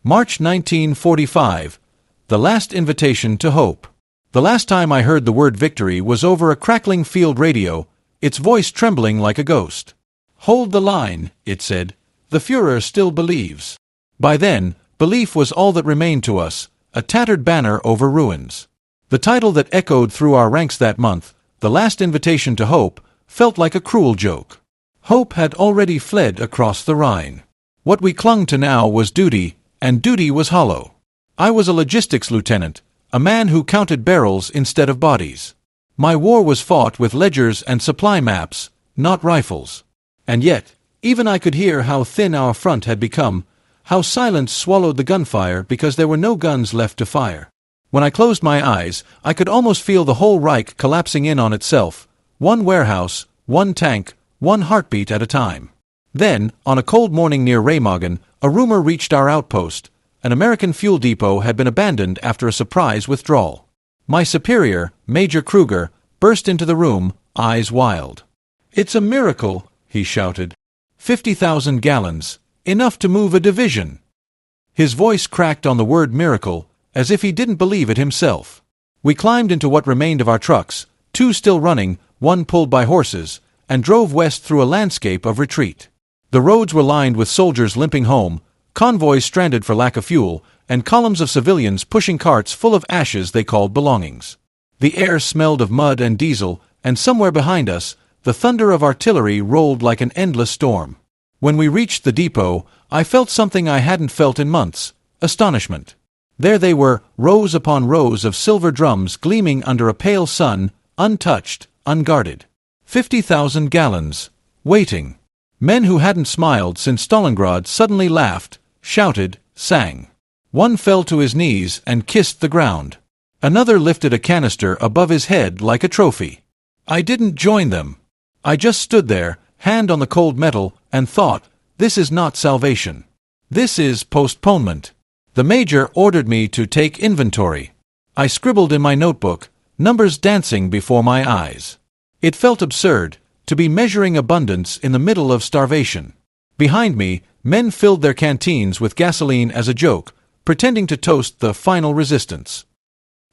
March 1945. The Last Invitation to Hope. The last time I heard the word victory was over a crackling field radio, its voice trembling like a ghost. "Hold the line," it said. "The Führer still believes." By then, belief was all that remained to us, a tattered banner over ruins. The title that echoed through our ranks that month, The Last Invitation to Hope, felt like a cruel joke. Hope had already fled across the Rhine. What we clung to now was duty, and duty was hollow. I was a logistics lieutenant, a man who counted barrels instead of bodies. My war was fought with ledgers and supply maps, not rifles. And yet, even I could hear how thin our front had become, how silence swallowed the gunfire because there were no guns left to fire. When I closed my eyes, I could almost feel the whole Reich collapsing in on itself, one warehouse, one tank, one heartbeat at a time. Then, on a cold morning near Remagen, a rumor reached our outpost. An American fuel depot had been abandoned after a surprise withdrawal. My superior, Major Kruger, burst into the room, eyes wild. "It's a miracle," he shouted. 50,000 gallons, enough to move a division." His voice cracked on the word miracle, as if he didn't believe it himself. We climbed into what remained of our trucks, 2 still running, 1 pulled by horses, and drove west through a landscape of retreat. The roads were lined with soldiers limping home, convoys stranded for lack of fuel, and columns of civilians pushing carts full of ashes they called belongings. The air smelled of mud and diesel, and somewhere behind us, the thunder of artillery rolled like an endless storm. When we reached the depot, I felt something I hadn't felt in months: astonishment. There they were, rows upon rows of silver drums gleaming under a pale sun, untouched, unguarded. 50,000 gallons, waiting. Men who hadn't smiled since Stalingrad suddenly laughed, shouted, sang. One fell to his knees and kissed the ground. Another lifted a canister above his head like a trophy. I didn't join them. I just stood there, hand on the cold metal, and thought, this is not salvation. This is postponement. The major ordered me to take inventory. I scribbled in my notebook, numbers dancing before my eyes. It felt absurd to be measuring abundance in the middle of starvation. Behind me, men filled their canteens with gasoline as a joke, pretending to toast the final resistance.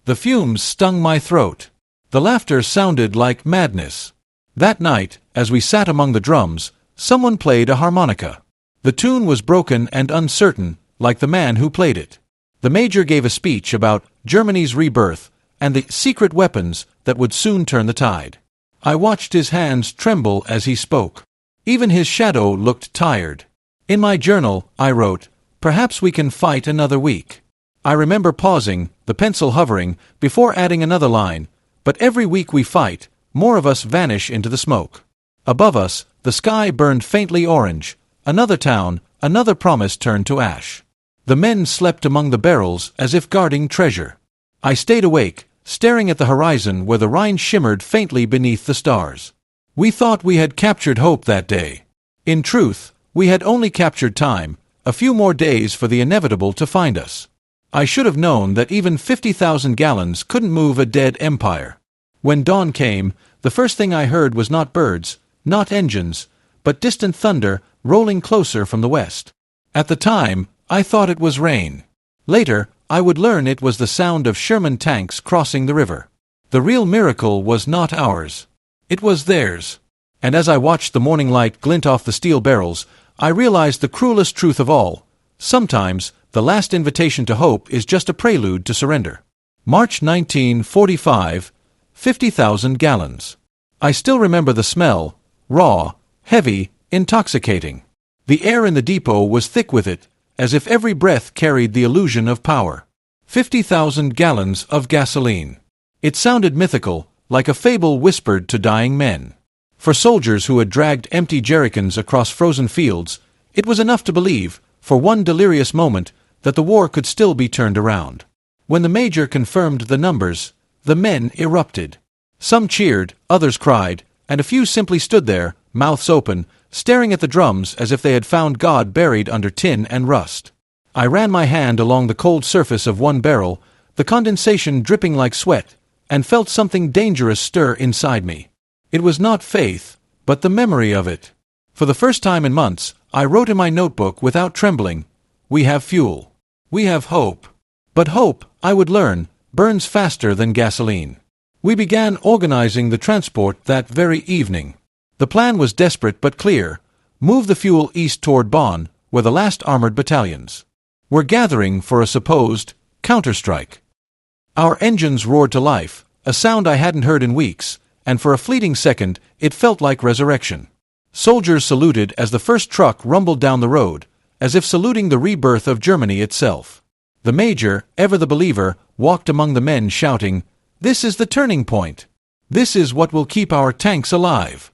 The fumes stung my throat. The laughter sounded like madness. That night, as we sat among the drums, someone played a harmonica. The tune was broken and uncertain, like the man who played it. The major gave a speech about Germany's rebirth and the secret weapons that would soon turn the tide. I watched his hands tremble as he spoke. Even his shadow looked tired. In my journal, I wrote, "Perhaps we can fight another week." I remember pausing, the pencil hovering, before adding another line, "But every week we fight, more of us vanish into the smoke." Above us, the sky burned faintly orange. Another town, another promise turned to ash. The men slept among the barrels as if guarding treasure. I stayed awake, staring at the horizon where the Rhine shimmered faintly beneath the stars. We thought we had captured hope that day. In truth, we had only captured time, a few more days for the inevitable to find us. I should have known that even 50,000 gallons couldn't move a dead empire. When dawn came, the first thing I heard was not birds, not engines, but distant thunder rolling closer from the west. At the time, I thought it was rain. Later, I would learn it was the sound of Sherman tanks crossing the river. The real miracle was not ours. It was theirs. And as I watched the morning light glint off the steel barrels, I realized the cruelest truth of all. Sometimes, the last invitation to hope is just a prelude to surrender. March 1945, 50,000 gallons. I still remember the smell, raw, heavy, intoxicating. The air in the depot was thick with it, as if every breath carried the illusion of power. 50,000 gallons of gasoline. It sounded mythical, like a fable whispered to dying men. For soldiers who had dragged empty jerrycans across frozen fields, it was enough to believe, for one delirious moment, that the war could still be turned around. When the major confirmed the numbers, the men erupted. Some cheered, others cried, and a few simply stood there, mouths open, staring at the drums as if they had found God buried under tin and rust. I ran my hand along the cold surface of one barrel, the condensation dripping like sweat, and felt something dangerous stir inside me. It was not faith, but the memory of it. For the first time in months, I wrote in my notebook without trembling, "We have fuel." We have hope. But hope, I would learn, burns faster than gasoline. We began organizing the transport that very evening. The plan was desperate but clear. Move the fuel east toward Bonn, where the last armored battalions were gathering for a supposed counterstrike. Our engines roared to life, a sound I hadn't heard in weeks, and for a fleeting second it felt like resurrection. Soldiers saluted as the first truck rumbled down the road, as if saluting the rebirth of Germany itself. The major, ever the believer, walked among the men shouting, "This is the turning point. This is what will keep our tanks alive."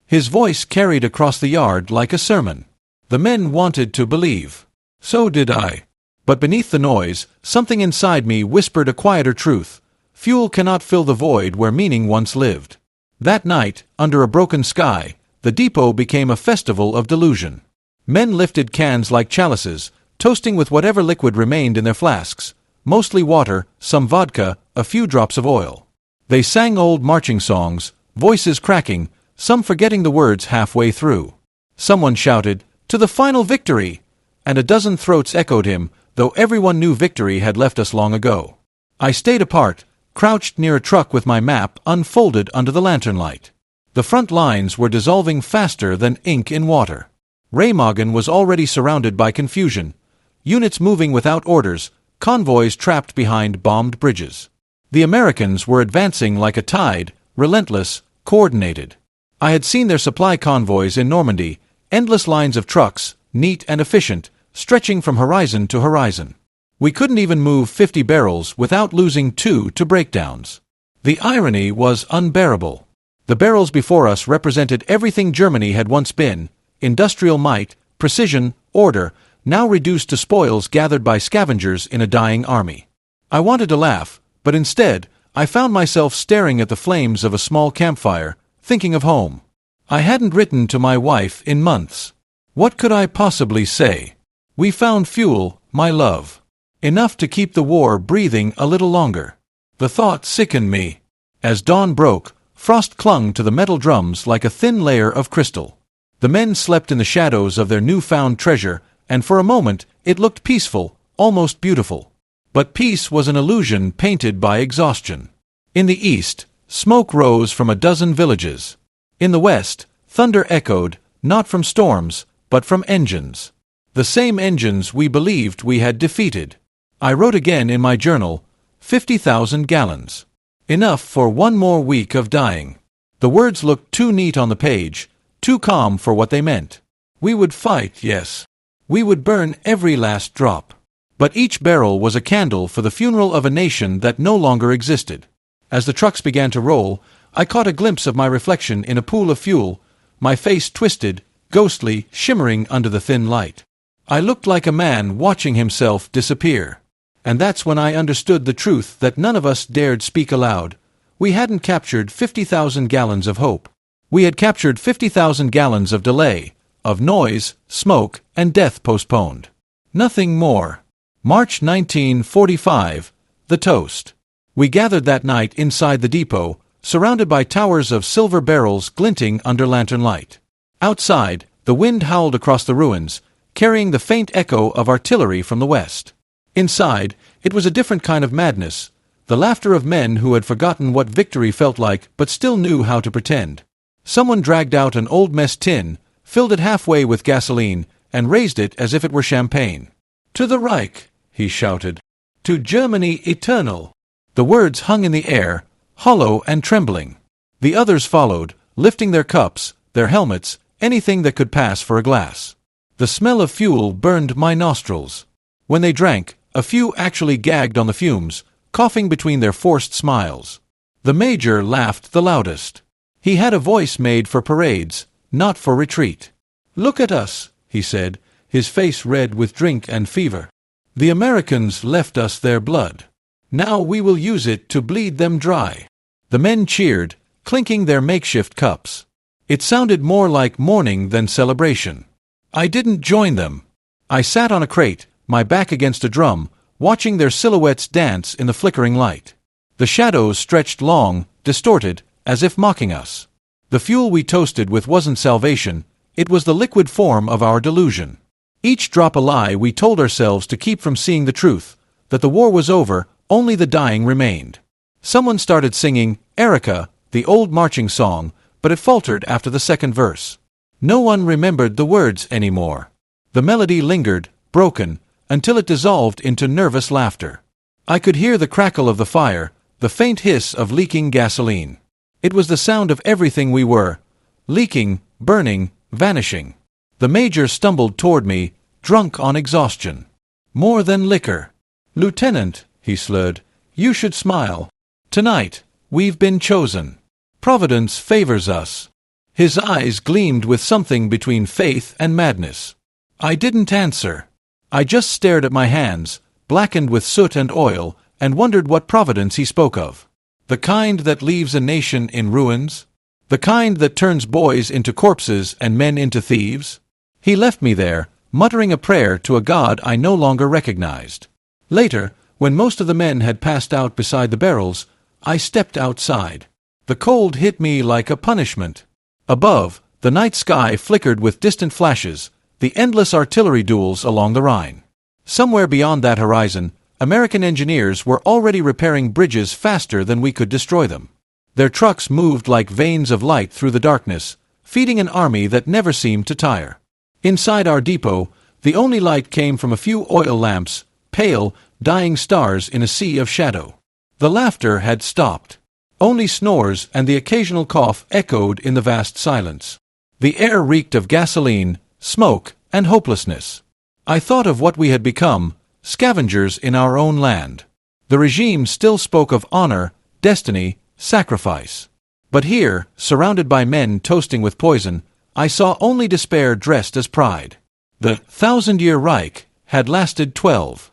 His voice carried across the yard like a sermon. The men wanted to believe. So did I. But beneath the noise, something inside me whispered a quieter truth. Fuel cannot fill the void where meaning once lived. That night, under a broken sky, the depot became a festival of delusion. Men lifted cans like chalices, toasting with whatever liquid remained in their flasks, mostly water, some vodka, a few drops of oil. They sang old marching songs, voices cracking, some forgetting the words halfway through. Someone shouted, "To the final victory!" and a dozen throats echoed him, though everyone knew victory had left us long ago. I stayed apart, crouched near a truck with my map unfolded under the lantern light. The front lines were dissolving faster than ink in water. Remagen was already surrounded by confusion. Units moving without orders, convoys trapped behind bombed bridges. The Americans were advancing like a tide, relentless, coordinated. I had seen their supply convoys in Normandy, endless lines of trucks, neat and efficient, stretching from horizon to horizon. We couldn't even move 50 barrels without losing 2 to breakdowns. The irony was unbearable. The barrels before us represented everything Germany had once been: industrial might, precision, order, now reduced to spoils gathered by scavengers in a dying army. I wanted to laugh, but instead, I found myself staring at the flames of a small campfire, thinking of home. I hadn't written to my wife in months. What could I possibly say? We found fuel, my love. Enough to keep the war breathing a little longer. The thought sickened me. As dawn broke, frost clung to the metal drums like a thin layer of crystal. The men slept in the shadows of their newfound treasure, and for a moment it looked peaceful, almost beautiful. But peace was an illusion painted by exhaustion. In the east, smoke rose from a dozen villages. In the west, thunder echoed, not from storms, but from engines. The same engines we believed we had defeated. I wrote again in my journal, 50,000 gallons. Enough for one more week of dying. The words looked too neat on the page, too calm for what they meant. We would fight, yes. We would burn every last drop. But each barrel was a candle for the funeral of a nation that no longer existed. As the trucks began to roll, I caught a glimpse of my reflection in a pool of fuel, my face twisted, ghostly, shimmering under the thin light. I looked like a man watching himself disappear. And that's when I understood the truth that none of us dared speak aloud. We hadn't captured 50,000 gallons of hope. We had captured 50,000 gallons of delay, of noise, smoke, and death postponed. Nothing more. March 1945, the toast. We gathered that night inside the depot, surrounded by towers of silver barrels glinting under lantern light. Outside, the wind howled across the ruins, carrying the faint echo of artillery from the west. Inside, it was a different kind of madness, the laughter of men who had forgotten what victory felt like but still knew how to pretend. Someone dragged out an old mess tin, filled it halfway with gasoline, and raised it as if it were champagne. "To the Reich," he shouted. "To Germany eternal." The words hung in the air, hollow and trembling. The others followed, lifting their cups, their helmets, anything that could pass for a glass. The smell of fuel burned my nostrils. When they drank, a few actually gagged on the fumes, coughing between their forced smiles. The major laughed the loudest. He had a voice made for parades, not for retreat. "Look at us," he said, his face red with drink and fever. "The Americans left us their blood. Now we will use it to bleed them dry." The men cheered, clinking their makeshift cups. It sounded more like mourning than celebration. I didn't join them. I sat on a crate, my back against a drum, watching their silhouettes dance in the flickering light. The shadows stretched long, distorted, as if mocking us. The fuel we toasted with wasn't salvation, it was the liquid form of our delusion. Each drop a lie we told ourselves to keep from seeing the truth, that the war was over, only the dying remained. Someone started singing, Erica, the old marching song, but it faltered after the second verse. No one remembered the words anymore. The melody lingered, broken, until it dissolved into nervous laughter. I could hear the crackle of the fire, the faint hiss of leaking gasoline. It was the sound of everything we were, leaking, burning, vanishing. The major stumbled toward me, drunk on exhaustion. More than liquor. Lieutenant, he slurred, you should smile. Tonight, we've been chosen. Providence favors us. His eyes gleamed with something between faith and madness. I didn't answer. I just stared at my hands, blackened with soot and oil, and wondered what providence he spoke of. The kind that leaves a nation in ruins? The kind that turns boys into corpses and men into thieves? He left me there, muttering a prayer to a God I no longer recognized. Later, when most of the men had passed out beside the barrels, I stepped outside. The cold hit me like a punishment. Above, the night sky flickered with distant flashes, the endless artillery duels along the Rhine. Somewhere beyond that horizon, American engineers were already repairing bridges faster than we could destroy them. Their trucks moved like veins of light through the darkness, feeding an army that never seemed to tire. Inside our depot, the only light came from a few oil lamps, pale, dying stars in a sea of shadow. The laughter had stopped. Only snores and the occasional cough echoed in the vast silence. The air reeked of gasoline, smoke, and hopelessness. I thought of what we had become, scavengers in our own land. The regime still spoke of honor, destiny, sacrifice. But here, surrounded by men toasting with poison, I saw only despair dressed as pride. The 1,000-year Reich had lasted 12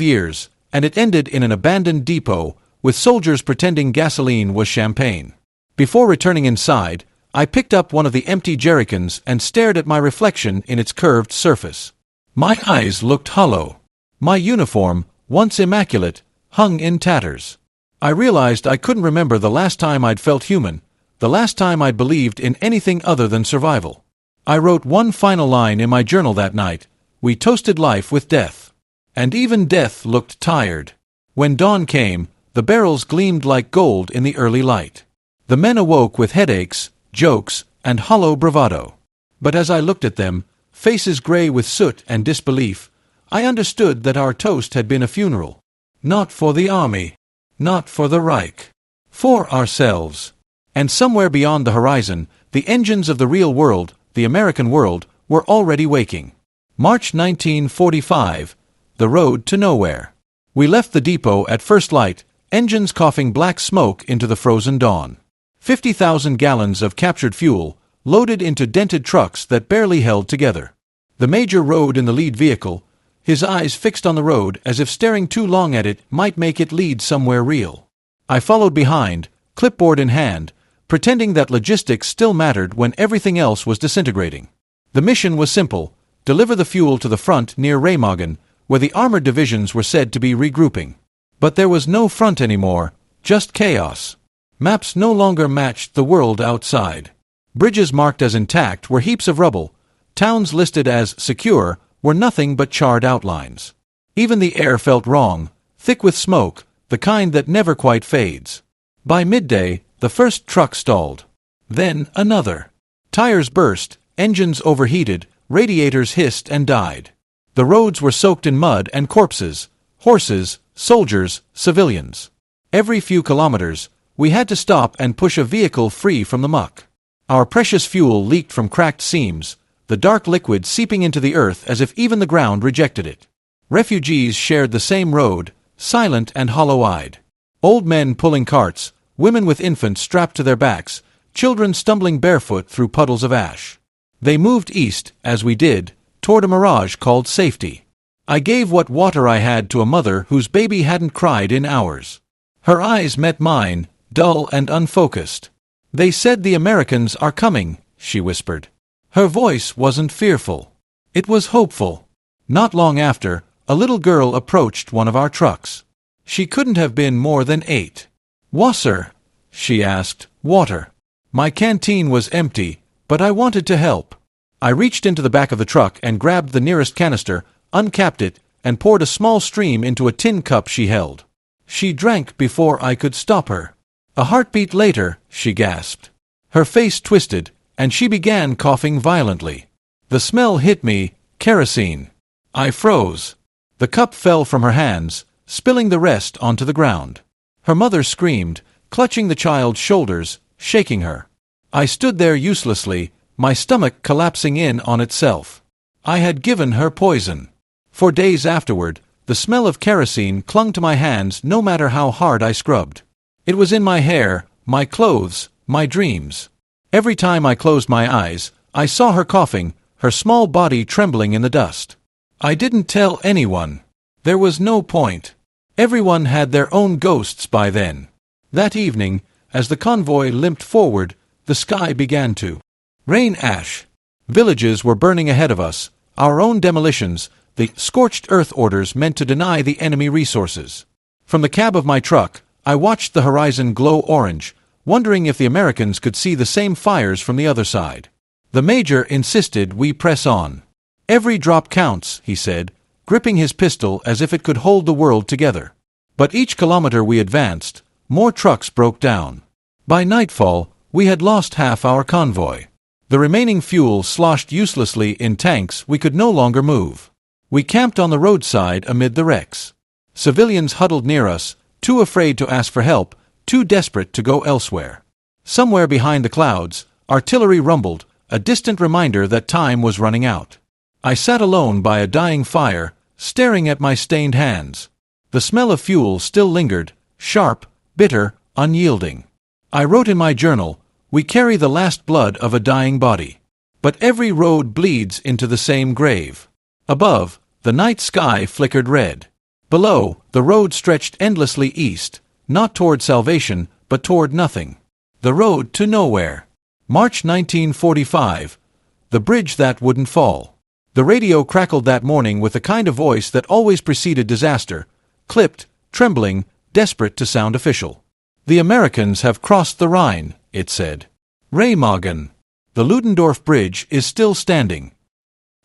years, and it ended in an abandoned depot, with soldiers pretending gasoline was champagne. Before returning inside, I picked up one of the empty jerrycans and stared at my reflection in its curved surface. My eyes looked hollow. My uniform, once immaculate, hung in tatters. I realized I couldn't remember the last time I'd felt human, the last time I'd believed in anything other than survival. I wrote one final line in my journal that night: we toasted life with death. And even death looked tired. When dawn came, the barrels gleamed like gold in the early light. The men awoke with headaches, jokes, and hollow bravado. But as I looked at them, faces gray with soot and disbelief, I understood that our toast had been a funeral. Not for the army. Not for the Reich. For ourselves. And somewhere beyond the horizon, the engines of the real world, the American world, were already waking. March 1945. The road to nowhere. We left the depot at first light, engines coughing black smoke into the frozen dawn. 50,000 gallons of captured fuel, loaded into dented trucks that barely held together. The major rode in the lead vehicle, his eyes fixed on the road as if staring too long at it might make it lead somewhere real. I followed behind, clipboard in hand, pretending that logistics still mattered when everything else was disintegrating. The mission was simple: deliver the fuel to the front near Remagen, where the armored divisions were said to be regrouping. But there was no front anymore, just chaos. Maps no longer matched the world outside. Bridges marked as intact were heaps of rubble. Towns listed as secure were nothing but charred outlines. Even the air felt wrong, thick with smoke, the kind that never quite fades. By midday, the first truck stalled. Then another. Tires burst, engines overheated, radiators hissed and died. The roads were soaked in mud and corpses, horses, soldiers, civilians. Every few kilometers, we had to stop and push a vehicle free from the muck. Our precious fuel leaked from cracked seams, the dark liquid seeping into the earth as if even the ground rejected it. Refugees shared the same road, silent and hollow-eyed. Old men pulling carts, women with infants strapped to their backs, children stumbling barefoot through puddles of ash. They moved east, as we did, toward a mirage called safety. I gave what water I had to a mother whose baby hadn't cried in hours. Her eyes met mine, dull and unfocused. "They said the Americans are coming," she whispered. Her voice wasn't fearful. It was hopeful. Not long after, a little girl approached one of our trucks. She couldn't have been more than 8. "Wasser?" she asked. "Water." My canteen was empty, but I wanted to help. I reached into the back of the truck and grabbed the nearest canister, uncapped it, and poured a small stream into a tin cup she held. She drank before I could stop her. A heartbeat later, she gasped. Her face twisted, and she began coughing violently. The smell hit me, kerosene. I froze. The cup fell from her hands, spilling the rest onto the ground. Her mother screamed, clutching the child's shoulders, shaking her. I stood there uselessly, my stomach collapsing in on itself. I had given her poison. For days afterward, the smell of kerosene clung to my hands no matter how hard I scrubbed. It was in my hair, my clothes, my dreams. Every time I closed my eyes, I saw her coughing, her small body trembling in the dust. I didn't tell anyone. There was no point. Everyone had their own ghosts by then. That evening, as the convoy limped forward, the sky began to rain ash. Villages were burning ahead of us, our own demolitions, the scorched earth orders meant to deny the enemy resources. From the cab of my truck, I watched the horizon glow orange, wondering if the Americans could see the same fires from the other side. The major insisted we press on. Every drop counts, he said, gripping his pistol as if it could hold the world together. But each kilometer we advanced, more trucks broke down. By nightfall, we had lost half our convoy. The remaining fuel sloshed uselessly in tanks we could no longer move. We camped on the roadside amid the wrecks. Civilians huddled near us, too afraid to ask for help, too desperate to go elsewhere. Somewhere behind the clouds, artillery rumbled, a distant reminder that time was running out. I sat alone by a dying fire, staring at my stained hands. The smell of fuel still lingered, sharp, bitter, unyielding. I wrote in my journal, "We carry the last blood of a dying body. But every road bleeds into the same grave." Above, the night sky flickered red. Below, the road stretched endlessly east, not toward salvation, but toward nothing. The road to nowhere. March 1945. The bridge that wouldn't fall. The radio crackled that morning with the kind of voice that always preceded disaster, clipped, trembling, desperate to sound official. "The Americans have crossed the Rhine," it said. Remagen. The Ludendorff Bridge is still standing.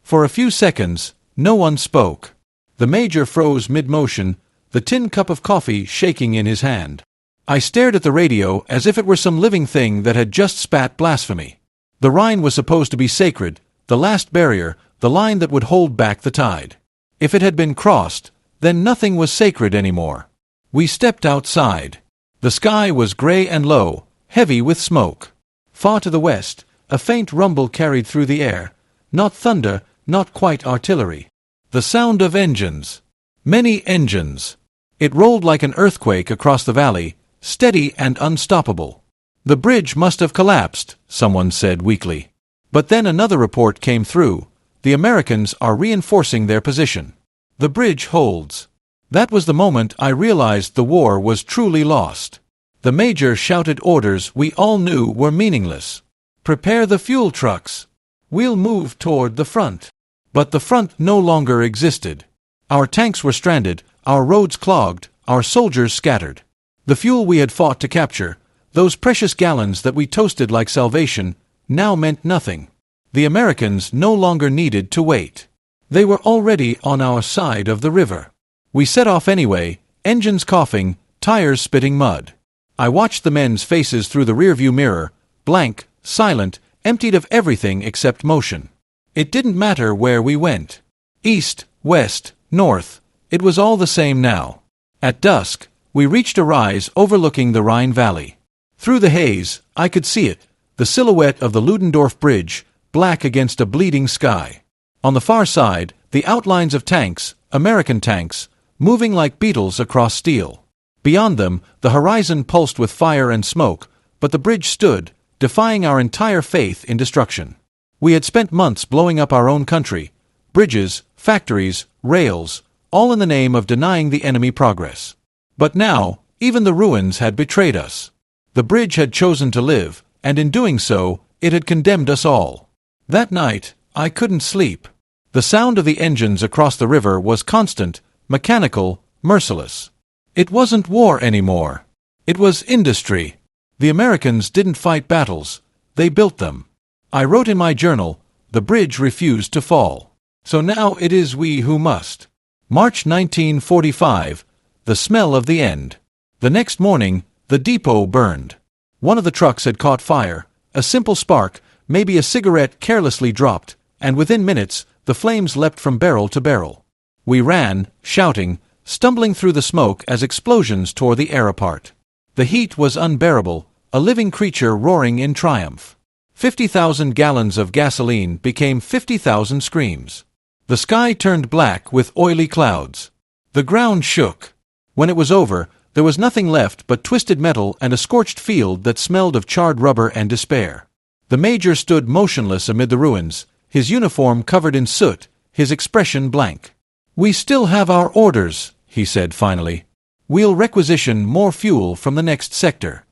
For a few seconds, no one spoke. The major froze mid-motion, the tin cup of coffee shaking in his hand. I stared at the radio as if it were some living thing that had just spat blasphemy. The Rhine was supposed to be sacred, the last barrier, the line that would hold back the tide. If it had been crossed, then nothing was sacred anymore. We stepped outside. The sky was gray and low, heavy with smoke. Far to the west, a faint rumble carried through the air. Not thunder, not quite artillery. The sound of engines. Many engines. It rolled like an earthquake across the valley, steady and unstoppable. "The bridge must have collapsed," someone said weakly. But then another report came through. "The Americans are reinforcing their position. The bridge holds." That was the moment I realized the war was truly lost. The major shouted orders we all knew were meaningless. "Prepare the fuel trucks. We'll move toward the front." But the front no longer existed. Our tanks were stranded, our roads clogged, our soldiers scattered. The fuel we had fought to capture, those precious gallons that we toasted like salvation, now meant nothing. The Americans no longer needed to wait. They were already on our side of the river. We set off anyway, engines coughing, tires spitting mud. I watched the men's faces through the rearview mirror, blank, silent, emptied of everything except motion. It didn't matter where we went. East, west, north, it was all the same now. At dusk, we reached a rise overlooking the Rhine Valley. Through the haze, I could see it, the silhouette of the Ludendorff Bridge, black against a bleeding sky. On the far side, the outlines of tanks, American tanks, moving like beetles across steel. Beyond them, the horizon pulsed with fire and smoke, but the bridge stood, defying our entire faith in destruction. We had spent months blowing up our own country, bridges, factories, rails, all in the name of denying the enemy progress. But now, even the ruins had betrayed us. The bridge had chosen to live, and in doing so, it had condemned us all. That night, I couldn't sleep. The sound of the engines across the river was constant, mechanical, merciless. It wasn't war anymore. It was industry. The Americans didn't fight battles, they built them. I wrote in my journal, the bridge refused to fall. So now it is we who must. March 1945. The smell of the end. The next morning, the depot burned. One of the trucks had caught fire, a simple spark, maybe a cigarette carelessly dropped, and within minutes, the flames leapt from barrel to barrel. We ran, shouting, stumbling through the smoke as explosions tore the air apart. The heat was unbearable, a living creature roaring in triumph. 50,000 gallons of gasoline became 50,000 screams. The sky turned black with oily clouds. The ground shook. When it was over, there was nothing left but twisted metal and a scorched field that smelled of charred rubber and despair. The major stood motionless amid the ruins, his uniform covered in soot, his expression blank. "We still have our orders," he said finally. "We'll requisition more fuel from the next sector."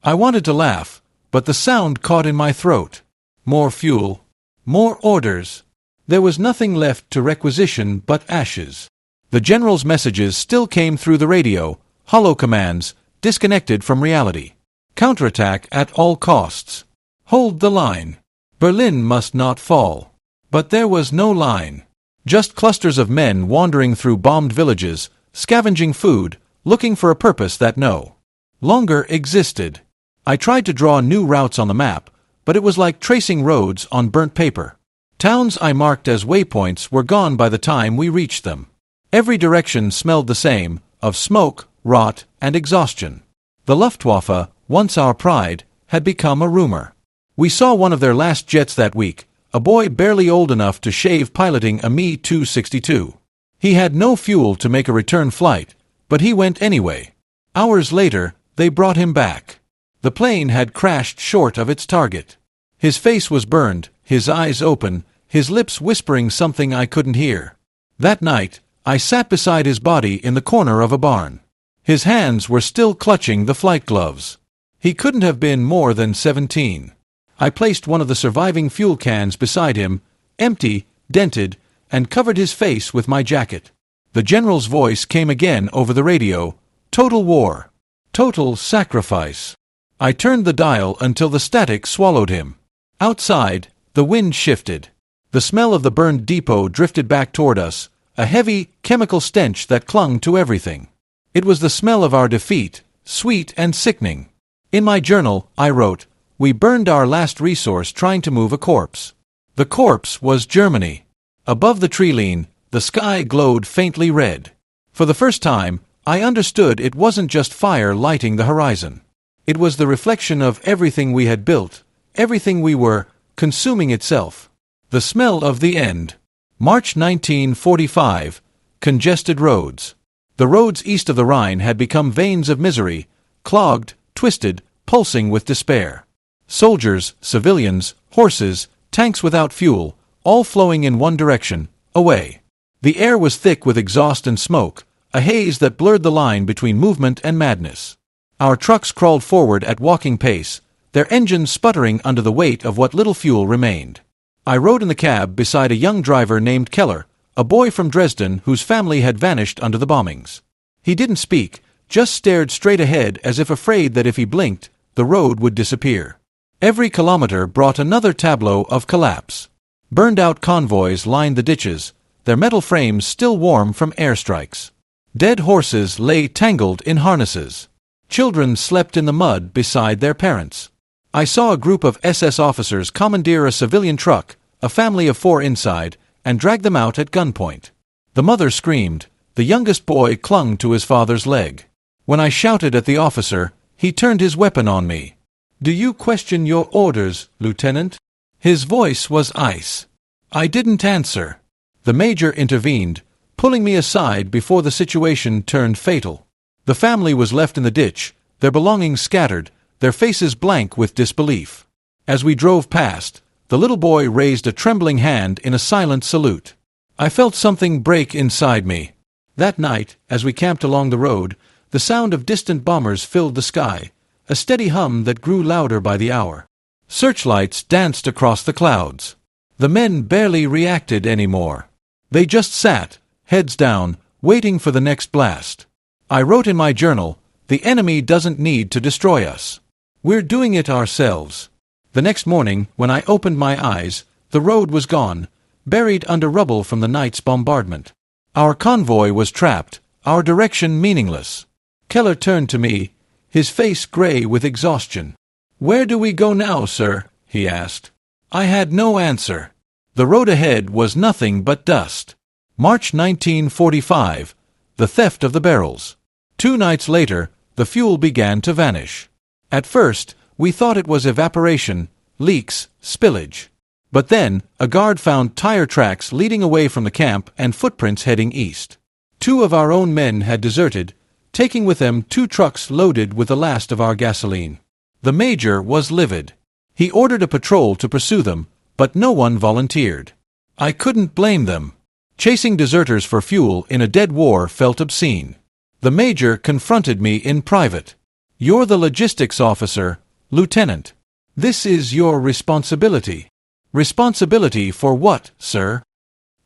I wanted to laugh, but the sound caught in my throat. More fuel. More orders. There was nothing left to requisition but ashes. The general's messages still came through the radio, hollow commands, disconnected from reality. Counterattack at all costs. Hold the line. Berlin must not fall. But there was no line. Just clusters of men wandering through bombed villages, scavenging food, looking for a purpose that no longer existed. I tried to draw new routes on the map, but it was like tracing roads on burnt paper. Towns I marked as waypoints were gone by the time we reached them. Every direction smelled the same, of smoke, rot, and exhaustion. The Luftwaffe, once our pride, had become a rumor. We saw one of their last jets that week, a boy barely old enough to shave piloting a Me-262. He had no fuel to make a return flight, but he went anyway. Hours later, they brought him back. The plane had crashed short of its target. His face was burned, his eyes open, his lips whispering something I couldn't hear. That night, I sat beside his body in the corner of a barn. His hands were still clutching the flight gloves. He couldn't have been more than 17. I placed one of the surviving fuel cans beside him, empty, dented, and covered his face with my jacket. The general's voice came again over the radio. Total war. Total sacrifice. I turned the dial until the static swallowed him. Outside, the wind shifted. The smell of the burned depot drifted back toward us, a heavy, chemical stench that clung to everything. It was the smell of our defeat, sweet and sickening. In my journal, I wrote, "We burned our last resource trying to move a corpse." The corpse was Germany. Above the tree line, the sky glowed faintly red. For the first time, I understood it wasn't just fire lighting the horizon. It was the reflection of everything we had built, everything we were, consuming itself. The smell of the end. March 1945. Congested roads. The roads east of the Rhine had become veins of misery, clogged, twisted, pulsing with despair. Soldiers, civilians, horses, tanks without fuel, all flowing in one direction, away. The air was thick with exhaust and smoke, a haze that blurred the line between movement and madness. Our trucks crawled forward at walking pace, their engines sputtering under the weight of what little fuel remained. I rode in the cab beside a young driver named Keller, a boy from Dresden whose family had vanished under the bombings. He didn't speak, just stared straight ahead as if afraid that if he blinked, the road would disappear. Every kilometer brought another tableau of collapse. Burned-out convoys lined the ditches, their metal frames still warm from airstrikes. Dead horses lay tangled in harnesses. Children slept in the mud beside their parents. I saw a group of SS officers commandeer a civilian truck, a family of 4 inside, and drag them out at gunpoint. The mother screamed. The youngest boy clung to his father's leg. When I shouted at the officer, he turned his weapon on me. "Do you question your orders, Lieutenant?" His voice was ice. I didn't answer. The major intervened, pulling me aside before the situation turned fatal. The family was left in the ditch, their belongings scattered, their faces blank with disbelief. As we drove past, the little boy raised a trembling hand in a silent salute. I felt something break inside me. That night, as we camped along the road, the sound of distant bombers filled the sky, a steady hum that grew louder by the hour. Searchlights danced across the clouds. The men barely reacted anymore. They just sat, heads down, waiting for the next blast. I wrote in my journal, "The enemy doesn't need to destroy us. We're doing it ourselves." The next morning, when I opened my eyes, The road was gone, buried under rubble from the night's bombardment. Our convoy was trapped, our direction meaningless. Keller turned to me, his face gray with exhaustion. "Where do we go now, sir?" he asked. I had no answer. The road ahead was nothing but dust. March 1945. The theft of the barrels. 2 nights later, the fuel began to vanish. At first, we thought it was evaporation, leaks, spillage. But then, a guard found tire tracks leading away from the camp and footprints heading east. 2 of our own men had deserted, taking with them 2 trucks loaded with the last of our gasoline. The major was livid. He ordered a patrol to pursue them, but no one volunteered. I couldn't blame them. Chasing deserters for fuel in a dead war felt obscene. The major confronted me in private. "You're the logistics officer, Lieutenant. This is your responsibility." "Responsibility for what, sir?"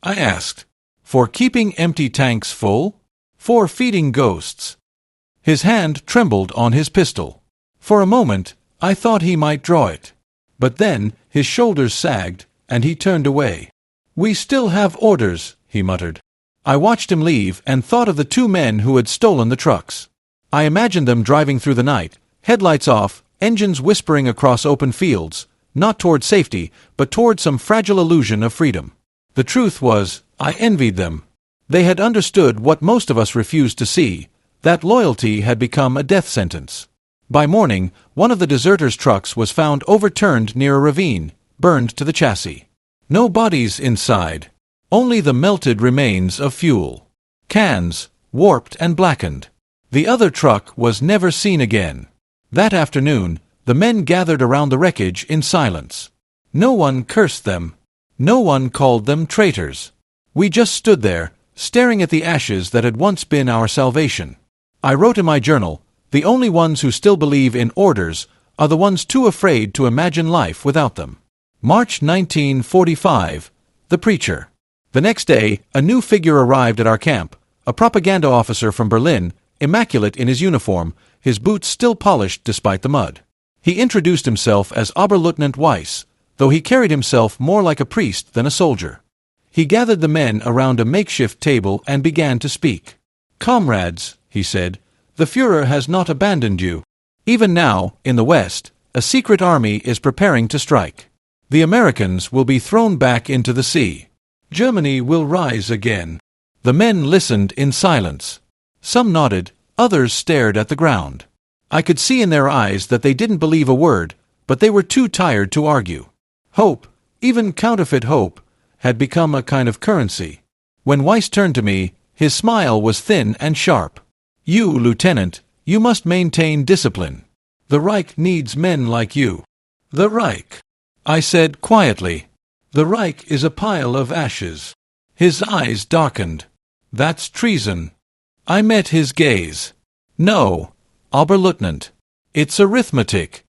I asked. "For keeping empty tanks full? For feeding ghosts?" His hand trembled on his pistol. For a moment, I thought he might draw it. But then, his shoulders sagged, and he turned away. "We still have orders," he muttered. I watched him leave and thought of the 2 men who had stolen the trucks. I imagined them driving through the night, headlights off, engines whispering across open fields, not toward safety, but toward some fragile illusion of freedom. The truth was, I envied them. They had understood what most of us refused to see, that loyalty had become a death sentence. By morning, one of the deserters' trucks was found overturned near a ravine, burned to the chassis. No bodies inside, only the melted remains of fuel. Cans, warped and blackened. The other truck was never seen again. That afternoon, the men gathered around the wreckage in silence. No one cursed them. No one called them traitors. We just stood there, staring at the ashes that had once been our salvation. I wrote in my journal, "The only ones who still believe in orders are the ones too afraid to imagine life without them." March 1945. The preacher. The next day, a new figure arrived at our camp, a propaganda officer from Berlin, immaculate in his uniform, his boots still polished despite the mud. He introduced himself as Oberleutnant Weiss, though he carried himself more like a priest than a soldier. He gathered the men around a makeshift table and began to speak. "Comrades," he said, "the Führer has not abandoned you. Even now, in the West, a secret army is preparing to strike. The Americans will be thrown back into the sea. Germany will rise again." The men listened in silence. Some nodded, others stared at the ground. I could see in their eyes that they didn't believe a word, but they were too tired to argue. Hope, even counterfeit hope, had become a kind of currency. When Weiss turned to me, his smile was thin and sharp. "You, Lieutenant, you must maintain discipline. The Reich needs men like you." "The Reich," I said quietly. "The Reich is a pile of ashes." His eyes darkened. "That's treason." I met his gaze. "No, Oberleutnant. It's arithmetic."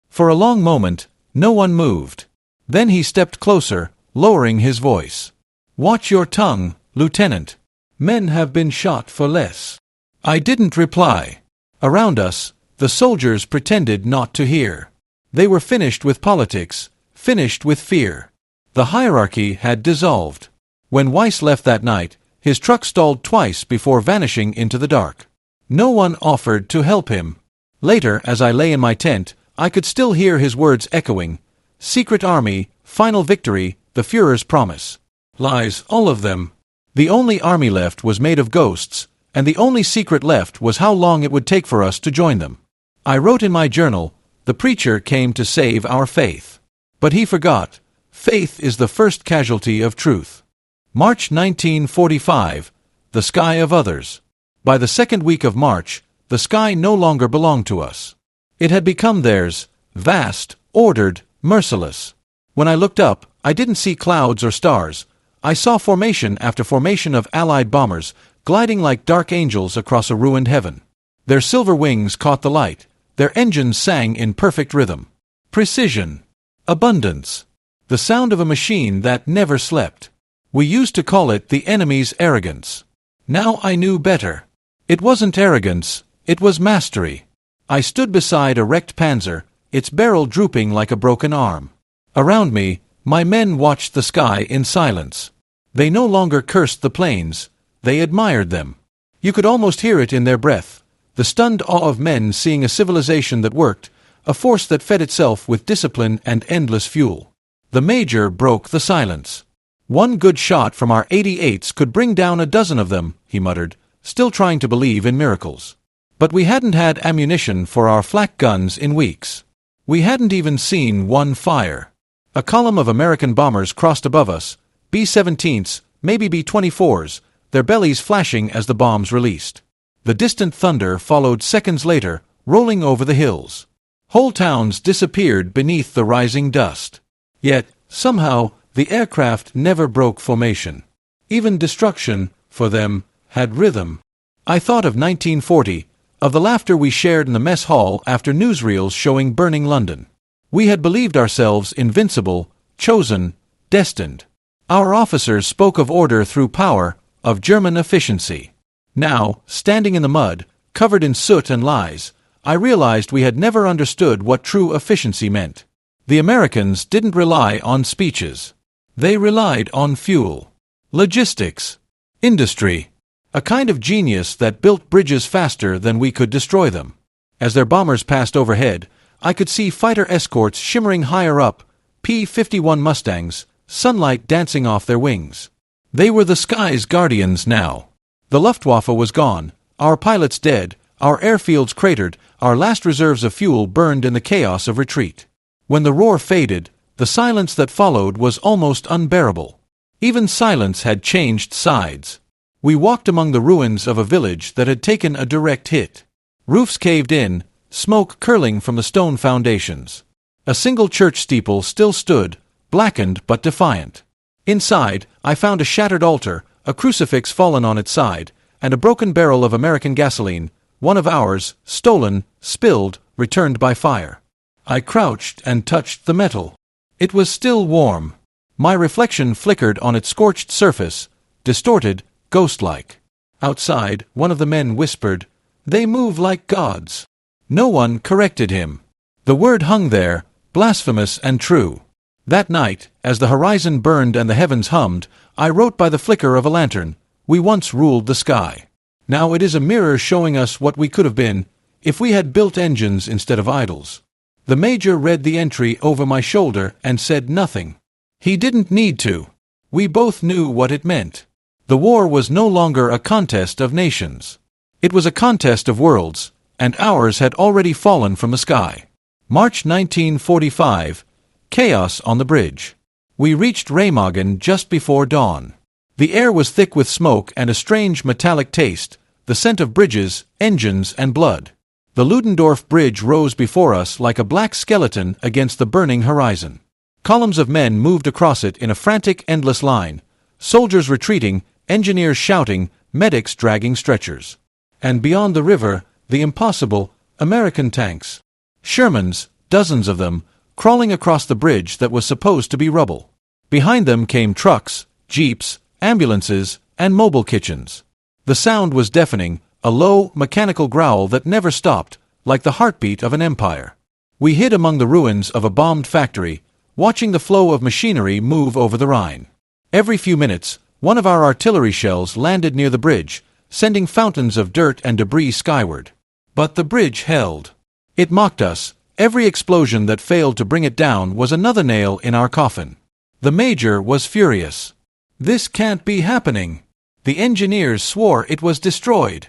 For a long moment, no one moved. Then he stepped closer, lowering his voice. "Watch your tongue, Lieutenant. Men have been shot for less." I didn't reply. Around us, the soldiers pretended not to hear. They were finished with politics, finished with fear. The hierarchy had dissolved. When Weiss left that night, his truck stalled twice before vanishing into the dark. No one offered to help him. Later, as I lay in my tent, I could still hear his words echoing. "Secret army, final victory, the Führer's promise." Lies, all of them. The only army left was made of ghosts, and the only secret left was how long it would take for us to join them. I wrote in my journal, "The preacher came to save our faith." But he forgot. Faith is the first casualty of truth. March 1945. The sky of others. By the second week of March, the sky no longer belonged to us. It had become theirs, vast, ordered, merciless. When I looked up, I didn't see clouds or stars. I saw formation after formation of Allied bombers, gliding like dark angels across a ruined heaven. Their silver wings caught the light. Their engines sang in perfect rhythm. Precision. Abundance. The sound of a machine that never slept. We used to call it the enemy's arrogance. Now I knew better. It wasn't arrogance, it was mastery. I stood beside a wrecked panzer, its barrel drooping like a broken arm. Around me, My men watched the sky in silence. They no longer cursed the planes, they admired them. You could almost hear it in their breath, the stunned awe of men seeing a civilization that worked, a force that fed itself with discipline and endless fuel. The Major broke the silence. "One good shot from our 88s could bring down a dozen of them," he muttered, still trying to believe in miracles. But we hadn't had ammunition for our flak guns in weeks. We hadn't even seen one fire. A column of American bombers crossed above us, B-17s, maybe B-24s, their bellies flashing as the bombs released. The distant thunder followed seconds later, rolling over the hills. Whole towns disappeared beneath the rising dust. Yet, somehow, the aircraft never broke formation. Even destruction, for them, had rhythm. I thought of 1940, of the laughter we shared in the mess hall after newsreels showing burning London. We had believed ourselves invincible, chosen, destined. Our officers spoke of order through power, of German efficiency. Now, standing in the mud, covered in soot and lies, I realized we had never understood what true efficiency meant. The Americans didn't rely on speeches. They relied on fuel, logistics, industry, a kind of genius that built bridges faster than we could destroy them. As their bombers passed overhead, I could see fighter escorts shimmering higher up, P-51 Mustangs, sunlight dancing off their wings. They were the sky's guardians now. The Luftwaffe was gone, our pilots dead, our airfields cratered, our last reserves of fuel burned in the chaos of retreat. When the roar faded, the silence that followed was almost unbearable. Even silence had changed sides. We walked among the ruins of a village that had taken a direct hit. Roofs caved in, smoke curling from the stone foundations. A single church steeple still stood, blackened but defiant. Inside, I found a shattered altar, a crucifix fallen on its side, and a broken barrel of American gasoline, one of ours, stolen, spilled, returned by fire. I crouched and touched the metal. It was still warm. My reflection flickered on its scorched surface, distorted, ghost-like. Outside, one of the men whispered, "They move like gods." No one corrected him. The word hung there, blasphemous and true. That night, as the horizon burned and the heavens hummed, I wrote by the flicker of a lantern, "We once ruled the sky. Now it is a mirror showing us what we could have been, if we had built engines instead of idols." The Major read the entry over my shoulder and said nothing. He didn't need to. We both knew what it meant. The war was no longer a contest of nations. It was a contest of worlds, and ours had already fallen from the sky. March 1945, chaos on the bridge. We reached Remagen just before dawn. The air was thick with smoke and a strange metallic taste, the scent of bridges, engines, and blood. The Ludendorff Bridge rose before us like a black skeleton against the burning horizon. Columns of men moved across it in a frantic, endless line, soldiers retreating, engineers shouting, medics dragging stretchers. And beyond the river, the impossible, American tanks. Shermans, dozens of them, crawling across the bridge that was supposed to be rubble. Behind them came trucks, jeeps, ambulances, and mobile kitchens. The sound was deafening, a low, mechanical growl that never stopped, like the heartbeat of an empire. We hid among the ruins of a bombed factory, watching the flow of machinery move over the Rhine. Every few minutes, one of our artillery shells landed near the bridge, sending fountains of dirt and debris skyward. But the bridge held. It mocked us. Every explosion that failed to bring it down was another nail in our coffin. The Major was furious. "This can't be happening." The engineers swore it was destroyed.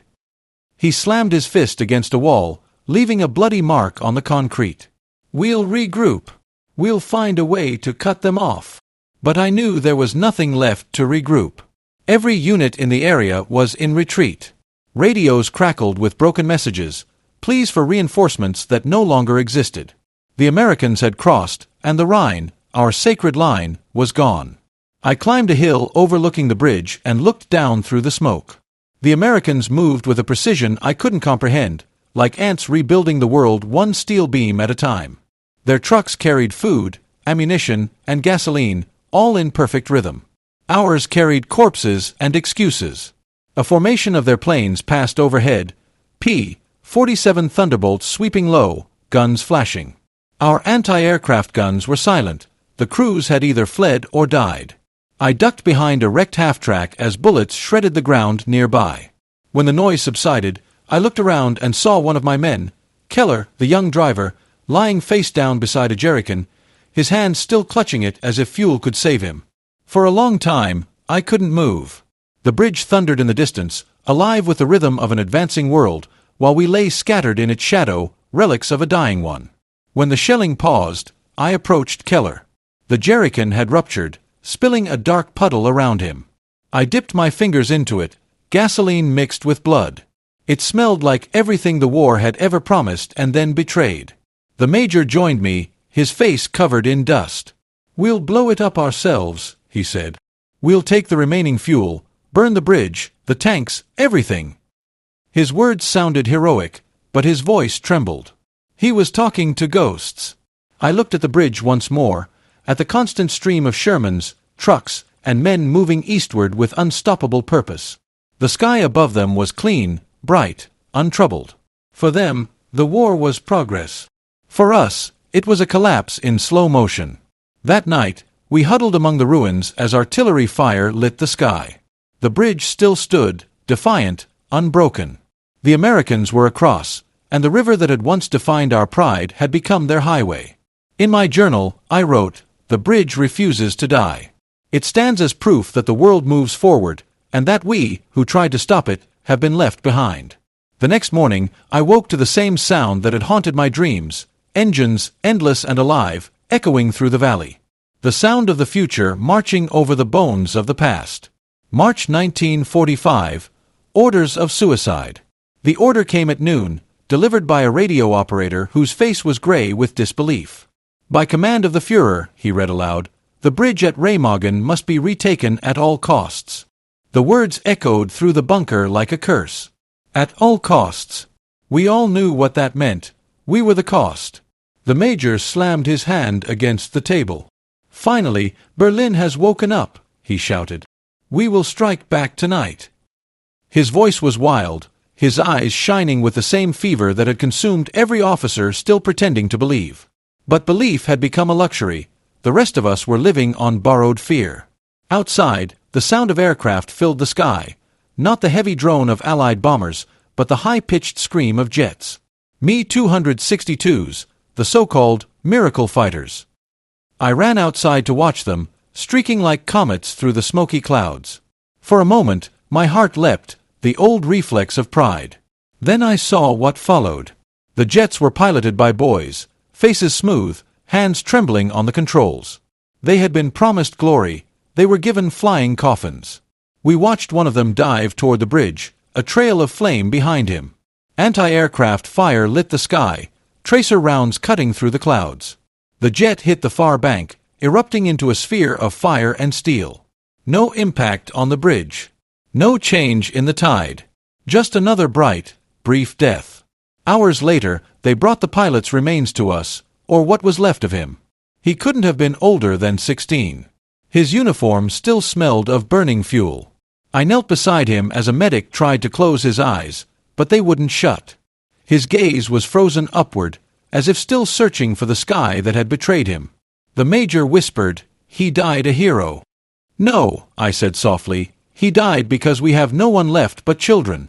He slammed his fist against a wall, leaving a bloody mark on the concrete. "We'll regroup. We'll find a way to cut them off." But I knew there was nothing left to regroup. Every unit in the area was in retreat. Radios crackled with broken messages, pleas for reinforcements that no longer existed. The Americans had crossed, and the Rhine, our sacred line, was gone. I climbed a hill overlooking the bridge and looked down through the smoke. The Americans moved with a precision I couldn't comprehend, like ants rebuilding the world one steel beam at a time. Their trucks carried food, ammunition, and gasoline, all in perfect rhythm. Ours carried corpses and excuses. A formation of their planes passed overhead, P-47 Thunderbolts sweeping low, guns flashing. Our anti-aircraft guns were silent, The crews had either fled or died. I ducked behind a wrecked half-track as bullets shredded the ground nearby. When the noise subsided, I looked around and saw one of my men, Keller, the young driver, lying face down beside a jerrycan, his hands still clutching it as if fuel could save him. For a long time, I couldn't move. The bridge thundered in the distance, alive with the rhythm of an advancing world, while we lay scattered in its shadow, relics of a dying one. When the shelling paused, I approached Keller. The jerrycan had ruptured, spilling a dark puddle around him. I dipped my fingers into it, gasoline mixed with blood. It smelled like everything the war had ever promised and then betrayed. The major joined me, his face covered in dust. "We'll blow it up ourselves," he said. "We'll take the remaining fuel, burn the bridge, the tanks, everything." His words sounded heroic, but his voice trembled. He was talking to ghosts. I looked at the bridge once more, at the constant stream of Shermans, trucks, and men moving eastward with unstoppable purpose. The sky above them was clean, bright, untroubled. For them, the war was progress. For us, it was a collapse in slow motion. That night, we huddled among the ruins as artillery fire lit the sky. The bridge still stood, defiant, unbroken. The Americans were across, and the river that had once defined our pride had become their highway. In my journal, I wrote, "The bridge refuses to die." It stands as proof that the world moves forward, and that we, who tried to stop it, have been left behind. The next morning, I woke to the same sound that had haunted my dreams, engines, endless and alive, echoing through the valley. The sound of the future marching over the bones of the past. March 1945, Orders of Suicide. The order came at noon, delivered by a radio operator whose face was gray with disbelief. "By command of the Führer," he read aloud, "the bridge at Remagen must be retaken at all costs." The words echoed through the bunker like a curse. At all costs. We all knew what that meant. We were the cost. The major slammed his hand against the table. "Finally, Berlin has woken up," he shouted. "We will strike back tonight." His voice was wild, his eyes shining with the same fever that had consumed every officer still pretending to believe. But belief had become a luxury. The rest of us were living on borrowed fear. Outside, the sound of aircraft filled the sky, not the heavy drone of Allied bombers, but the high-pitched scream of jets. Me-262s, the so-called miracle fighters. I ran outside to watch them, streaking like comets through the smoky clouds. For a moment, my heart leapt, the old reflex of pride. Then I saw what followed. The jets were piloted by boys, faces smooth, hands trembling on the controls. They had been promised glory. They were given flying coffins. We watched one of them dive toward the bridge, a trail of flame behind him. Anti-aircraft fire lit the sky, tracer rounds cutting through the clouds. The jet hit the far bank, erupting into a sphere of fire and steel. No impact on the bridge. No change in the tide. Just another bright, brief death. Hours later, they brought the pilot's remains to us, or what was left of him. He couldn't have been older than 16. His uniform still smelled of burning fuel. I knelt beside him as a medic tried to close his eyes, but they wouldn't shut. His gaze was frozen upward, as if still searching for the sky that had betrayed him. The major whispered, "He died a hero." "No," I said softly, "he died because we have no one left but children."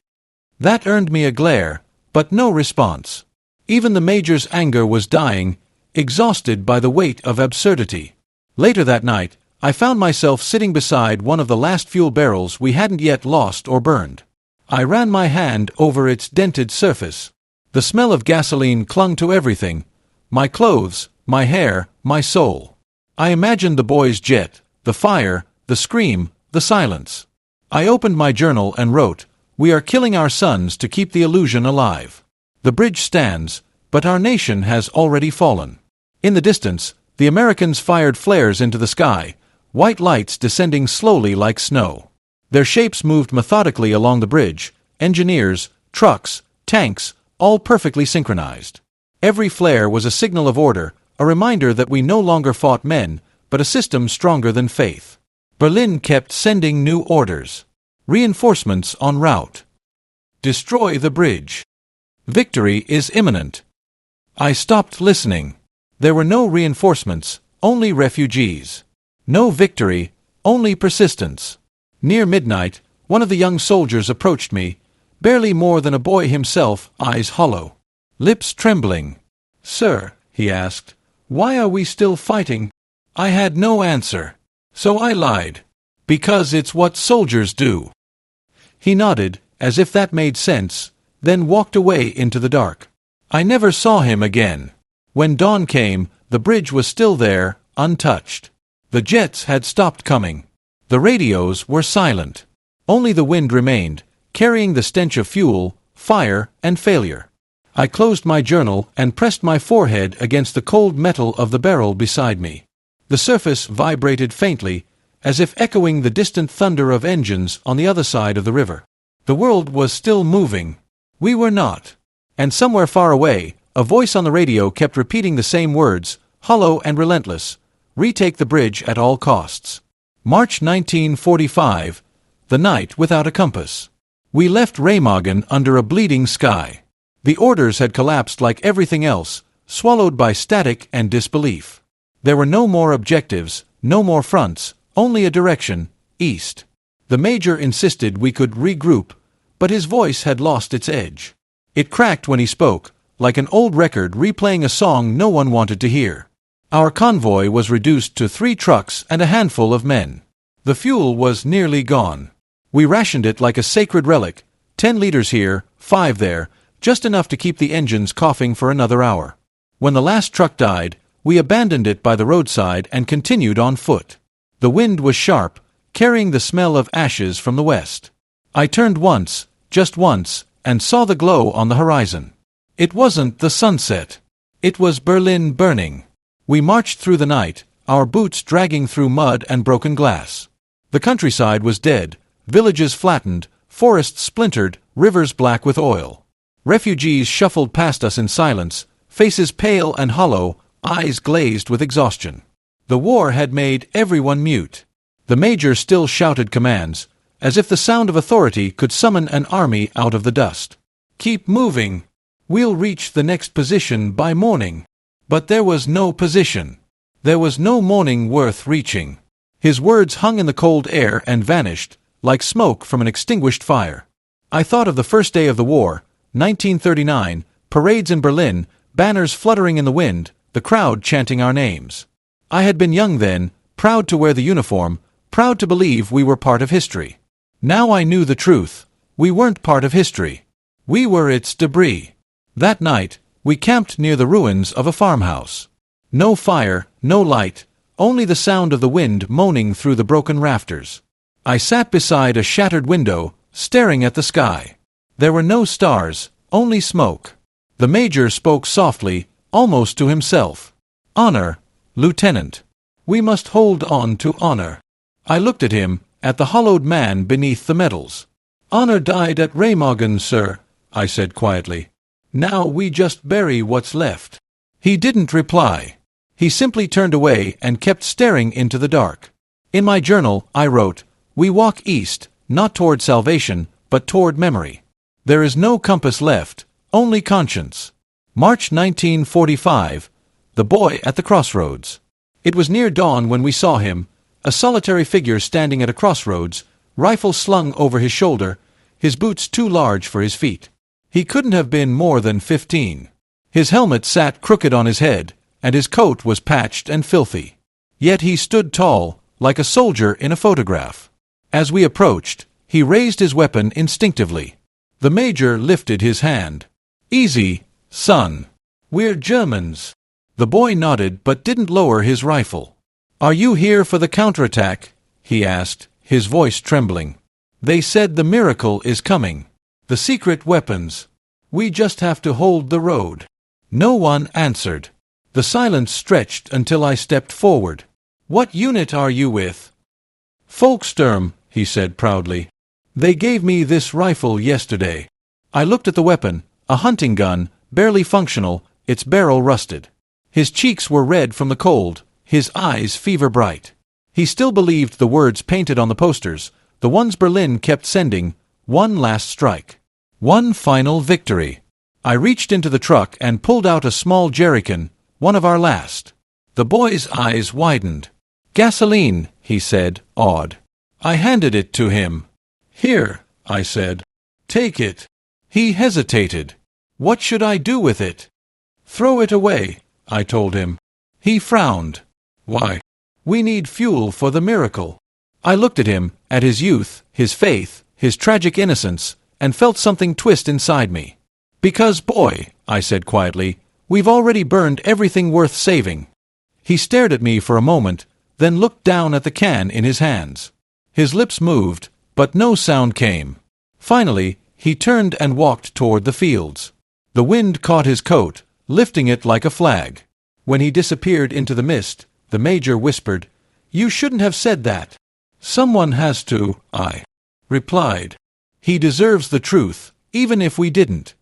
That earned me a glare, but no response. Even the major's anger was dying, exhausted by the weight of absurdity. Later that night, I found myself sitting beside one of the last fuel barrels we hadn't yet lost or burned. I ran my hand over its dented surface. The smell of gasoline clung to everything, my clothes, my hair, my soul. I imagined the boy's jet, the fire, the scream, the silence. I opened my journal and wrote, "We are killing our sons to keep the illusion alive. The bridge stands, but our nation has already fallen." In the distance, the Americans fired flares into the sky, white lights descending slowly like snow. Their shapes moved methodically along the bridge, engineers, trucks, tanks, all perfectly synchronized. Every flare was a signal of order, a reminder that we no longer fought men, but a system stronger than faith. Berlin kept sending new orders. Reinforcements en route. Destroy the bridge. Victory is imminent. I stopped listening. There were no reinforcements, only refugees. No victory, only persistence. Near midnight, one of the young soldiers approached me, barely more than a boy himself, eyes hollow, lips trembling. "Sir," he asked, "why are we still fighting?" I had no answer. So I lied. "Because it's what soldiers do." He nodded, as if that made sense, then walked away into the dark. I never saw him again. When dawn came, the bridge was still there, untouched. The jets had stopped coming. The radios were silent. Only the wind remained, carrying the stench of fuel, fire, and failure. I closed my journal and pressed my forehead against the cold metal of the barrel beside me. The surface vibrated faintly, as if echoing the distant thunder of engines on the other side of the river. The world was still moving. We were not. And somewhere far away, a voice on the radio kept repeating the same words, hollow and relentless: "Retake the bridge at all costs." March 1945, the night without a compass. We left Remagen under a bleeding sky. The orders had collapsed like everything else, swallowed by static and disbelief. There were no more objectives, no more fronts, only a direction, east. The major insisted we could regroup, but his voice had lost its edge. It cracked when he spoke, like an old record replaying a song no one wanted to hear. Our convoy was reduced to 3 trucks and a handful of men. The fuel was nearly gone. We rationed it like a sacred relic, 10 liters here, 5 there, just enough to keep the engines coughing for another hour. When the last truck died, we abandoned it by the roadside and continued on foot. The wind was sharp, carrying the smell of ashes from the west. I turned once, just once, and saw the glow on the horizon. It wasn't the sunset. It was Berlin burning. We marched through the night, our boots dragging through mud and broken glass. The countryside was dead, villages flattened, forests splintered, rivers black with oil. Refugees shuffled past us in silence, faces pale and hollow, eyes glazed with exhaustion. The war had made everyone mute. The major still shouted commands, as if the sound of authority could summon an army out of the dust. "Keep moving. We'll reach the next position by morning." But there was no position. There was no morning worth reaching. His words hung in the cold air and vanished, like smoke from an extinguished fire. I thought of the first day of the war, 1939, parades in Berlin, banners fluttering in the wind, the crowd chanting our names. I had been young then, proud to wear the uniform, proud to believe we were part of history. Now I knew the truth. We weren't part of history. We were its debris. That night, we camped near the ruins of a farmhouse. No fire, no light, only the sound of the wind moaning through the broken rafters. I sat beside a shattered window, staring at the sky. There were no stars, only smoke. The major spoke softly, almost to himself. "Honor, Lieutenant. We must hold on to honor." I looked at him, at the hollowed man beneath the medals. "Honor died at Remagen, sir," I said quietly. "Now we just bury what's left." He didn't reply. He simply turned away and kept staring into the dark. In my journal, I wrote, "We walk east, not toward salvation, but toward memory. There is no compass left, only conscience." March 1945, the boy at the crossroads. It was near dawn when we saw him, a solitary figure standing at a crossroads, rifle slung over his shoulder, his boots too large for his feet. He couldn't have been more than 15. His helmet sat crooked on his head, and his coat was patched and filthy. Yet he stood tall, like a soldier in a photograph. As we approached, he raised his weapon instinctively. The major lifted his hand. "Easy, son. We're Germans." The boy nodded but didn't lower his rifle. "Are you here for the counterattack?" he asked, his voice trembling. "They said the miracle is coming. The secret weapons. We just have to hold the road." No one answered. The silence stretched until I stepped forward. "What unit are you with?" "Volkssturm," he said proudly. "They gave me this rifle yesterday." I looked at the weapon, a hunting gun, barely functional, its barrel rusted. His cheeks were red from the cold, his eyes fever-bright. He still believed the words painted on the posters, the ones Berlin kept sending, "One last strike. One final victory." I reached into the truck and pulled out a small jerrycan, one of our last. The boy's eyes widened. "Gasoline," he said, awed. I handed it to him. "Here," I said. "Take it." He hesitated. "What should I do with it?" "Throw it away," I told him. He frowned. "Why?" "We need fuel for the miracle." I looked at him, at his youth, his faith, his tragic innocence, and felt something twist inside me. "Because, boy," I said quietly, "we've already burned everything worth saving." He stared at me for a moment, then looked down at the can in his hands. His lips moved, but no sound came. Finally, he turned and walked toward the fields. The wind caught his coat, lifting it like a flag. When he disappeared into the mist, the Major whispered, "You shouldn't have said that." "Someone has to," I replied. "He deserves the truth, even if we didn't."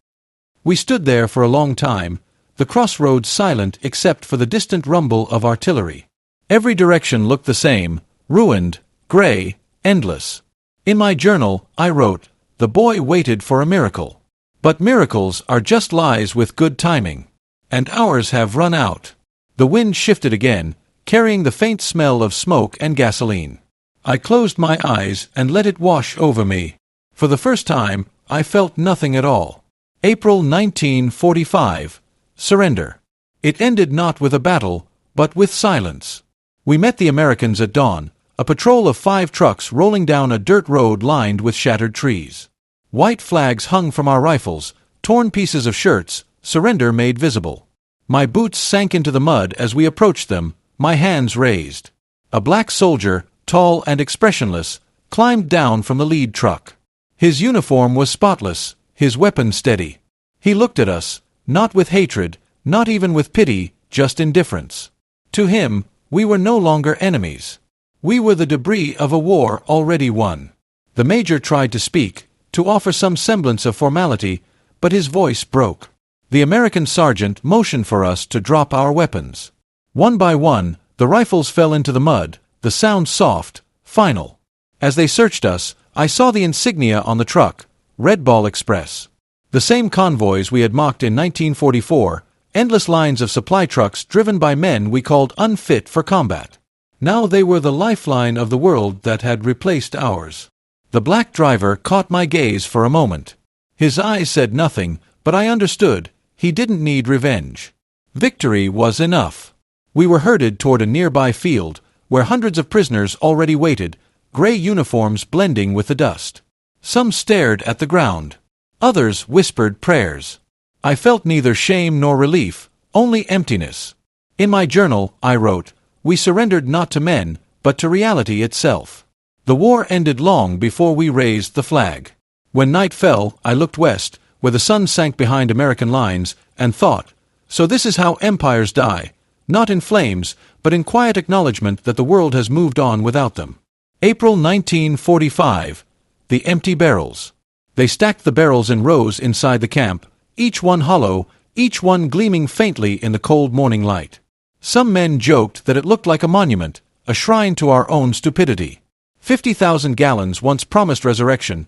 We stood there for a long time, the crossroads silent except for the distant rumble of artillery. Every direction looked the same, ruined, gray, endless. In my journal, I wrote, "The boy waited for a miracle." But miracles are just lies with good timing. And ours have run out. The wind shifted again, carrying the faint smell of smoke and gasoline. I closed my eyes and let it wash over me. For the first time, I felt nothing at all. April 1945. Surrender. It ended not with a battle, but with silence. We met the Americans at dawn, a patrol of 5 trucks rolling down a dirt road lined with shattered trees. White flags hung from our rifles, torn pieces of shirts, surrender made visible. My boots sank into the mud as we approached them, my hands raised. A black soldier, tall and expressionless, climbed down from the lead truck. His uniform was spotless, his weapon steady. He looked at us, not with hatred, not even with pity, just indifference. To him, we were no longer enemies. We were the debris of a war already won. The Major tried to speak, to offer some semblance of formality, but his voice broke. The American sergeant motioned for us to drop our weapons. One by one, the rifles fell into the mud, the sound soft, final. As they searched us, I saw the insignia on the truck, Red Ball Express. The same convoys we had mocked in 1944, endless lines of supply trucks driven by men we called unfit for combat. Now they were the lifeline of the world that had replaced ours. The black driver caught my gaze for a moment. His eyes said nothing, but I understood. He didn't need revenge. Victory was enough. We were herded toward a nearby field, where hundreds of prisoners already waited, gray uniforms blending with the dust. Some stared at the ground. Others whispered prayers. I felt neither shame nor relief, only emptiness. In my journal, I wrote, "We surrendered not to men, but to reality itself." The war ended long before we raised the flag. When night fell, I looked west, where the sun sank behind American lines, and thought, so this is how empires die, not in flames, but in quiet acknowledgement that the world has moved on without them. April 1945. The empty barrels. They stacked the barrels in rows inside the camp, each one hollow, each one gleaming faintly in the cold morning light. Some men joked that it looked like a monument, a shrine to our own stupidity. 50,000 gallons once promised resurrection.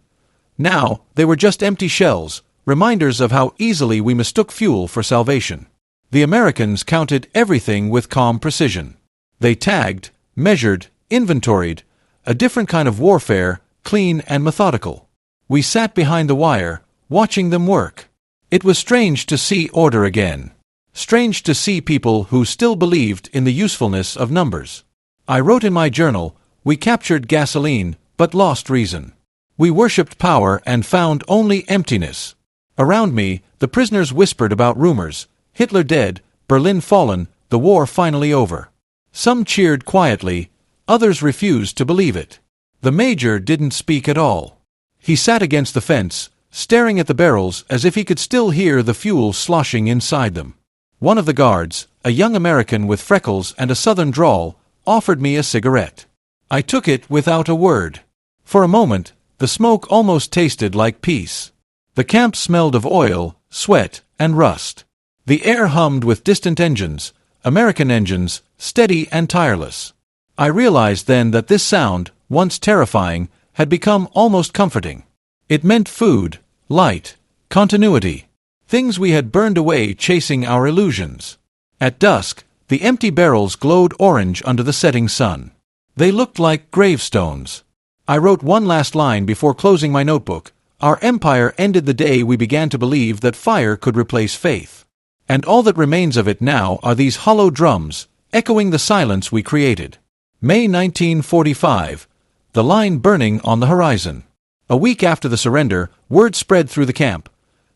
Now, they were just empty shells, reminders of how easily we mistook fuel for salvation. The Americans counted everything with calm precision. They tagged, measured, inventoried, a different kind of warfare, clean and methodical. We sat behind the wire, watching them work. It was strange to see order again. Strange to see people who still believed in the usefulness of numbers. I wrote in my journal, "We captured gasoline, but lost reason. We worshipped power and found only emptiness." Around me, the prisoners whispered about rumors. Hitler dead, Berlin fallen, the war finally over. Some cheered quietly, others refused to believe it. The Major didn't speak at all. He sat against the fence, staring at the barrels as if he could still hear the fuel sloshing inside them. One of the guards, a young American with freckles and a southern drawl, offered me a cigarette. I took it without a word. For a moment, the smoke almost tasted like peace. The camp smelled of oil, sweat, and rust. The air hummed with distant engines, American engines, steady and tireless. I realized then that this sound, once terrifying, had become almost comforting. It meant food, light, continuity, things we had burned away chasing our illusions. At dusk, The empty barrels glowed orange under the setting sun. They looked like gravestones. I wrote one last line before closing my notebook. Our empire ended the day we began to believe that fire could replace faith. And all that remains of it now are these hollow drums, echoing the silence we created. May 1945. The line burning on the horizon. A week after the surrender, word spread through the camp.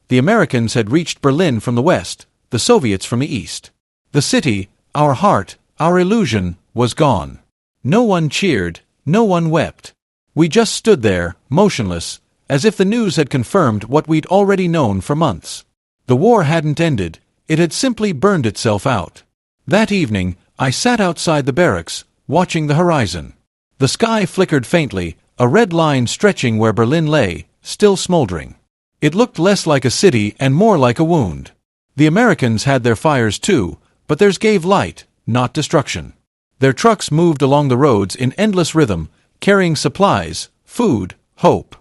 The Americans had reached Berlin from the west, the Soviets from the east. The city, our heart, our illusion, was gone. No one cheered, no one wept. We just stood there, motionless, as if the news had confirmed what we'd already known for months. The war hadn't ended, it had simply burned itself out. That evening, I sat outside the barracks, watching the horizon. The sky flickered faintly, a red line stretching where Berlin lay, still smoldering. It looked less like a city and more like a wound. The Americans had their fires too, but theirs gave light, not destruction. Their trucks moved along the roads in endless rhythm, carrying supplies, food, hope.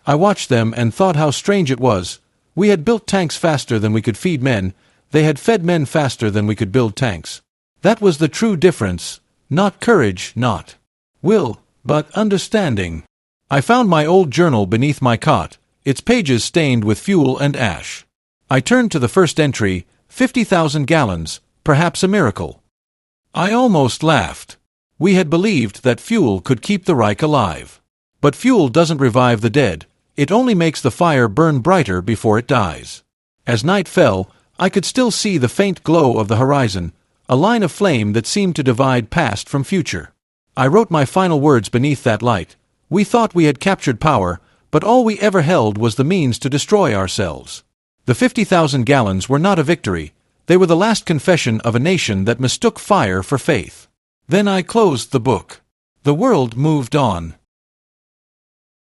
I watched them and thought how strange it was. We had built tanks faster than we could feed men, they had fed men faster than we could build tanks. That was the true difference, not courage, not will, but understanding. I found my old journal beneath my cot, its pages stained with fuel and ash. I turned to the first entry, 50,000 gallons, perhaps a miracle. I almost laughed. We had believed that fuel could keep the Reich alive. But fuel doesn't revive the dead, it only makes the fire burn brighter before it dies. As night fell, I could still see the faint glow of the horizon, a line of flame that seemed to divide past from future. I wrote my final words beneath that light. We thought we had captured power, but all we ever held was the means to destroy ourselves. The 50,000 gallons were not a victory, they were the last confession of a nation that mistook fire for faith. Then I closed the book. The world moved on.